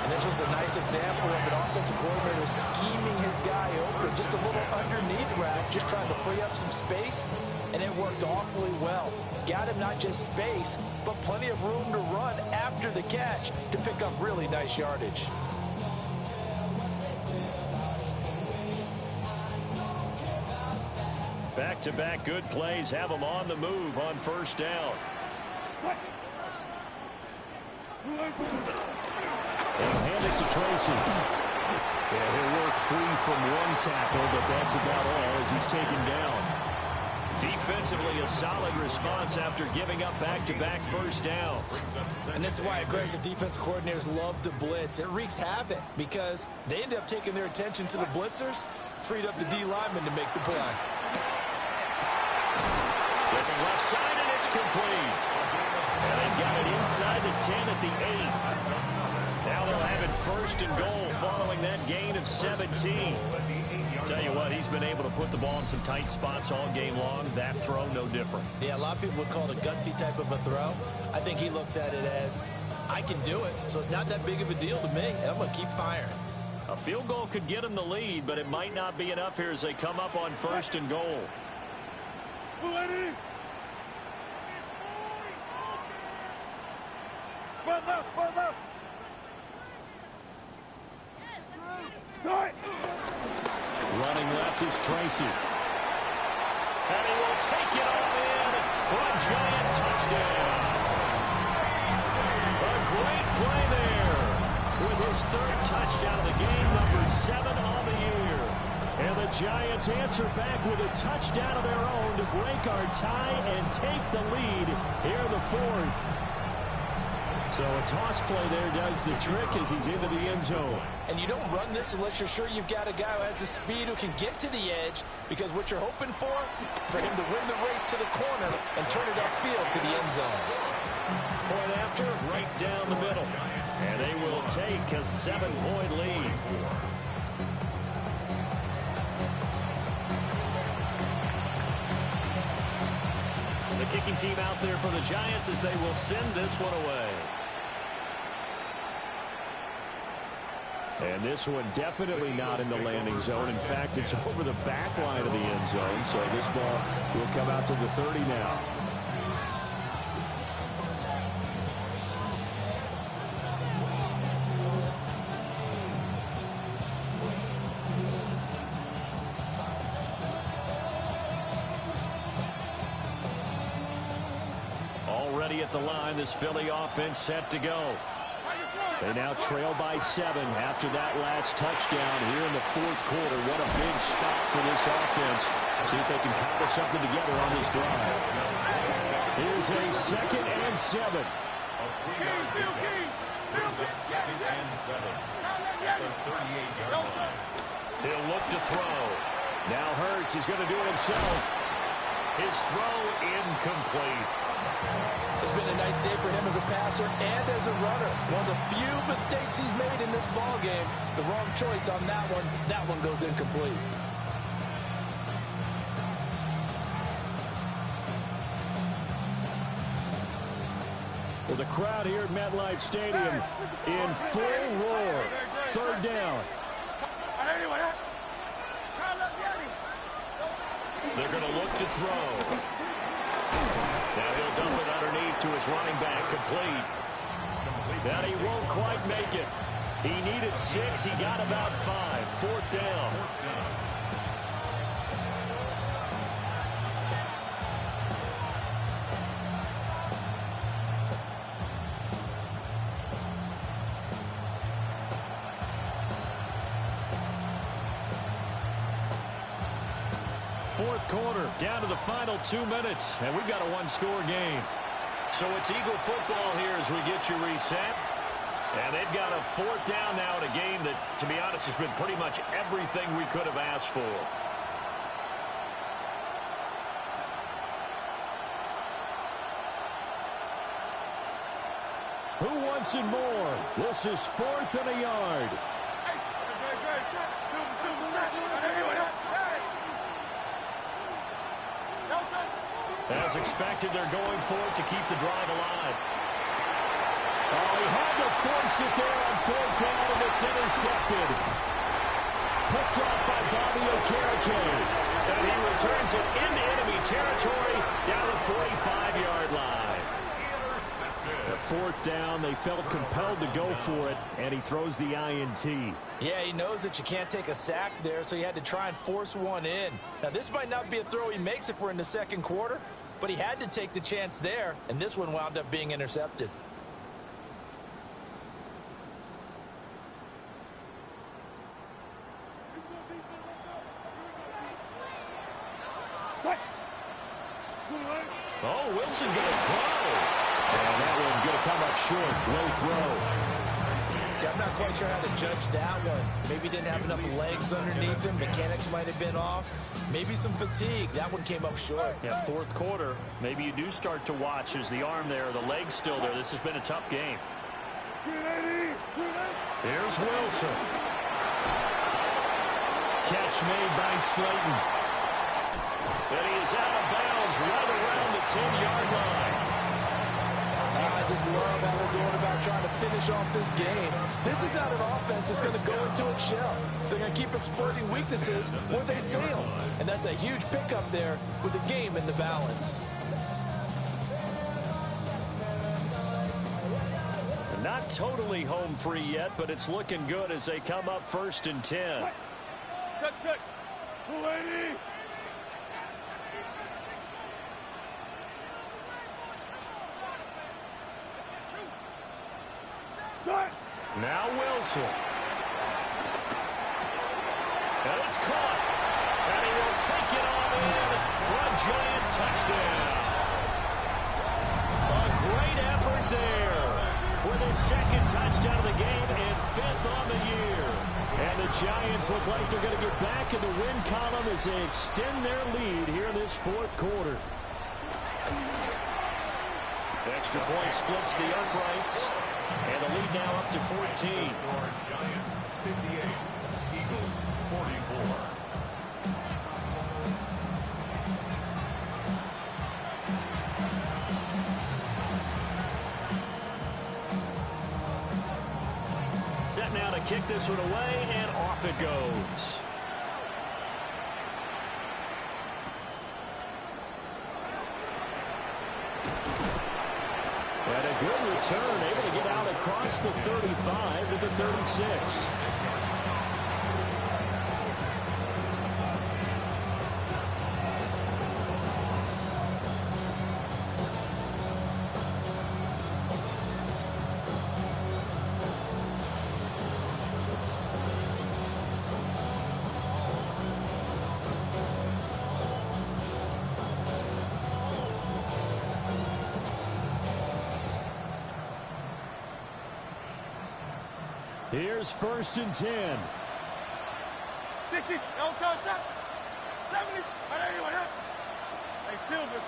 And this was a nice example of an offensive coordinator scheming his guy open, just a little underneath route, just trying to free up some space, and it worked awfully well. Got him not just space, but plenty of room to run after the catch to pick up really nice yardage. Back-to-back good plays have them on the move on first down. They'll hand it to Tracy. Yeah, he'll work free from one tackle, but that's about all as he's taken down. Defensively, a solid response after giving up back-to-back first downs. And this is why aggressive defense coordinators love to blitz. It wreaks havoc because they end up taking their attention to the blitzers, freed up the D lineman to make the play. Looking left side, and it's complete. And they've got it inside the 10 at the 8. Now they'll have it first and goal following that gain of 17. Tell you what, he's been able to put the ball in some tight spots all game long. That throw, no different. Yeah, a lot of people would call it a gutsy type of a throw. I think he looks at it as, I can do it, so it's not that big of a deal to me, and I'm going to keep firing. A field goal could get him the lead, but it might not be enough here as they come up on first and goal. Running left is Tracy. And he will take it all in for a giant touchdown. A great play there with his third touchdown of the game, number 7 on the year. And the Giants answer back with a touchdown of their own to break our tie and take the lead here in the fourth. So a toss play there does the trick as he's into the end zone. And you don't run this unless you're sure you've got a guy who has the speed who can get to the edge, because what you're hoping for him to win the race to the corner and turn it upfield to the end zone. Point after, right down the middle. And they will take a 7-point lead. The kicking team out there for the Giants as they will send this one away. And this one definitely not in the landing zone. In fact, it's over the back line of the end zone. So this ball will come out to the 30 now. Already at the line, this Philly offense set to go. They now trail by 7 after that last touchdown here in the fourth quarter. What a big spot for this offense. See if they can cobble something together on this drive. Here's a 2nd and 7. He'll look to throw. Now Hurts is going to do it himself. His throw incomplete. It's been a nice day for him as a passer and as a runner. One of the few mistakes he's made in this ball game. The wrong choice on that one. That one goes incomplete. Well, the crowd here at MetLife Stadium in full roar. 3rd down. They're going to look to throw. Now he'll dump it underneath to his running back, complete. That he won't quite make it. He needed 6. He got about 5. 4th down. Fourth quarter, down to the final 2 minutes, and we've got a 1-score game. So it's Eagle football here as we get you reset. And they've got a 4th down now in a game that, to be honest, has been pretty much everything we could have asked for. Who wants it more? This is 4th and a yard. As expected, they're going for it to keep the drive alive. Oh, he had to force it there on 4th down, and it's intercepted. Picked off by Bobby Okereke. And he returns it into enemy territory down the 45-yard line. At 4th down, they felt compelled to go for it, and he throws the INT. Yeah, he knows that you can't take a sack there, so he had to try and force one in. Now, this might not be a throw he makes if we're in the second quarter, but he had to take the chance there, and this one wound up being intercepted. Oh, Wilson going to throw. And that one going to come up short. Low throw. See, I'm not quite sure how to judge that one. Maybe didn't have enough legs underneath him. Mechanics might have been off. Maybe some fatigue. That one came up short. Yeah, 4th quarter. Maybe you do start to watch as the arm there, the leg's still there. This has been a tough game. Here's Wilson. Catch made by Slayton. And he is out of bounds right around the 10-yard line. I just love how they're going about trying to finish off this game. This is not an offense that's going to go into its shell. They're going to keep exploiting weaknesses where they sail. And that's a huge pickup there with the game in the balance. Not totally home free yet, but it's looking good as they come up 1st and 10. Cut. 280. Now Wilson. And it's caught. And he will take it on in for a giant touchdown. A great effort there with his 2nd touchdown of the game and 5th on the year. And the Giants look like they're going to get back in the win column as they extend their lead here in this 4th quarter. Extra point splits the uprights. And the lead now up to 14. Giants 58, Eagles 44. Set now to kick this one away, and off it goes. And a good return, able to get out across the 35 to the 36. Here's 1st and 10. 60. Don't touch that. 70. Anyway, hey, Silver.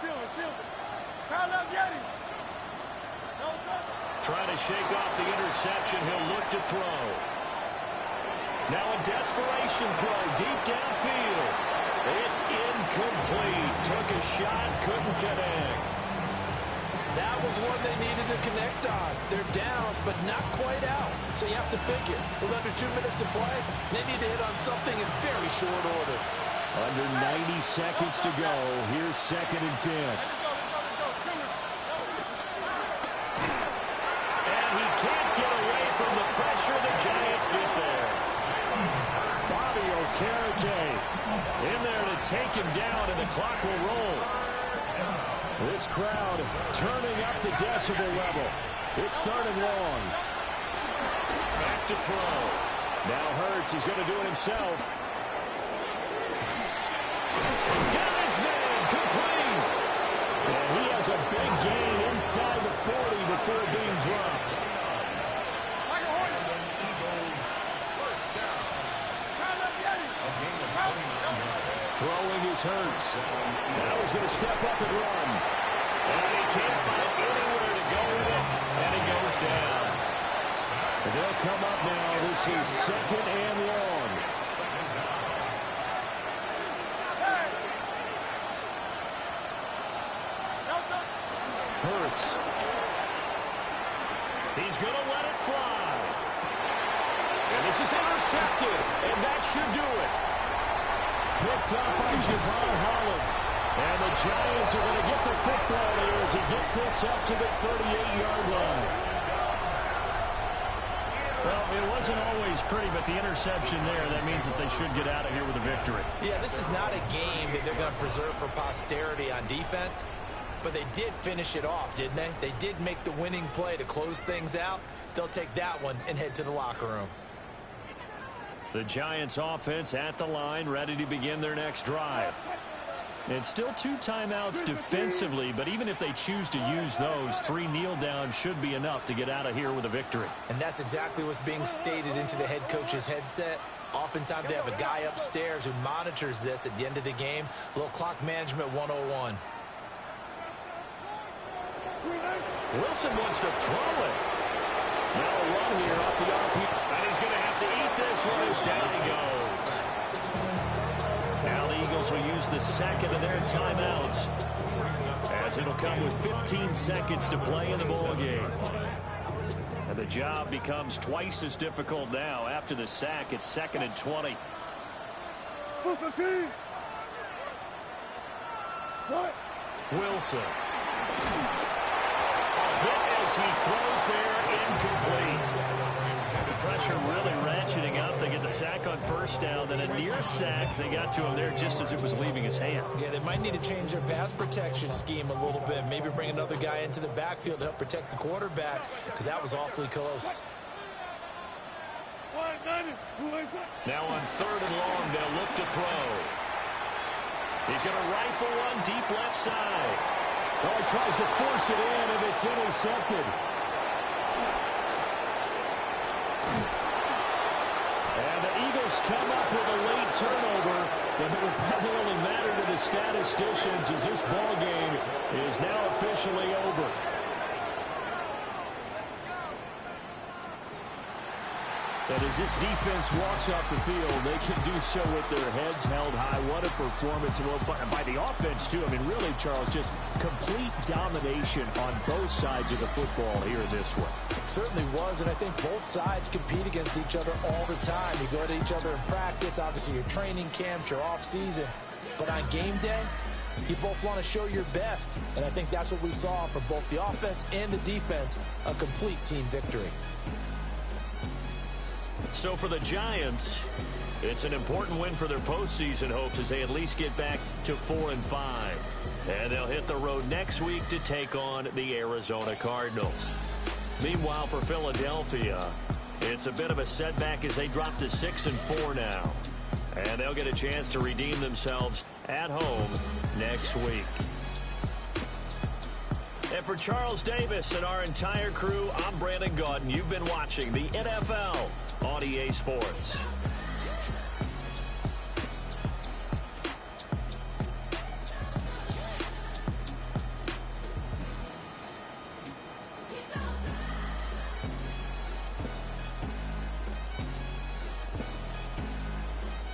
Kyle Getty. Don't touch. Trying to shake off the interception. He'll look to throw. Now a desperation throw deep downfield. It's incomplete. Took a shot, couldn't connect. That was one they needed to connect on. They're down, but not quite out. So you have to figure, with under 2 minutes to play, they need to hit on something in very short order. Under 90 seconds to go. Here's 2nd and 10. And he can't get away from the pressure. The Giants get there. Bobby Okereke in there to take him down, and the clock will roll. This crowd turning up the decibel level. It's 3rd and long. Back to throw. Now Hurts is going to do it himself. Got his man, complete. And he has a big gain inside the 40 before being dropped. Throwing his Hurts. Now he's going to step up and run. And he can't find anywhere to go with it. And he goes down. And they'll come up now. This is 2nd and long. Hurts. He's going to let it fly. And this is intercepted, and that should do it. Picked up by Javon Holland. And the Giants are going to get the football here as he gets this up to the 38-yard line. Well, it wasn't always pretty, but the interception there, that means that they should get out of here with a victory. Yeah, this is not a game that they're going to preserve for posterity on defense, but they did finish it off, didn't they? They did make the winning play to close things out. They'll take that one and head to the locker room. The Giants offense at the line, ready to begin their next drive. It's still 2 timeouts defensively, but even if they choose to use those, 3 kneel downs should be enough to get out of here with a victory. And that's exactly what's being stated into the head coach's headset. Oftentimes they have a guy upstairs who monitors this at the end of the game. A little clock management 101. Wilson wants to throw it. Now a run here off the RP. And he's going to have to eat this one as down he goes. Now the Eagles will use the second of their timeouts, as it'll come with 15 seconds to play in the ball game. And the job becomes twice as difficult now. After the sack, it's 2nd and 20. Wilson. A hit as he throws there, incomplete. The pressure really ratcheting up. They get the sack on first down, then a near sack. They got to him there just as it was leaving his hand. Yeah, they might need to change their pass protection scheme a little bit. Maybe bring another guy into the backfield to help protect the quarterback, because that was awfully close. Now on 3rd and long, they'll look to throw. He's going to rifle one deep left side. Oh, he tries to force it in, and it's intercepted. And the Eagles come up with a late turnover, but it will probably only matter to the statisticians as this ball game is now officially over. And as this defense walks off the field, they can do so with their heads held high. What a performance. And by the offense, too. I mean, really, Charles, just complete domination on both sides of the football here in this one. It certainly was, and I think both sides compete against each other all the time. You go to each other in practice, obviously your training camps, your off-season. But on game day, you both want to show your best. And I think that's what we saw from both the offense and the defense, a complete team victory. So for the Giants, it's an important win for their postseason hopes as they at least get back to 4-5. And they'll hit the road next week to take on the Arizona Cardinals. Meanwhile, for Philadelphia, it's a bit of a setback as they drop to 6-4 now. And they'll get a chance to redeem themselves at home next week. And for Charles Davis and our entire crew, I'm Brandon Gaudin. You've been watching the NFL on EA Sports.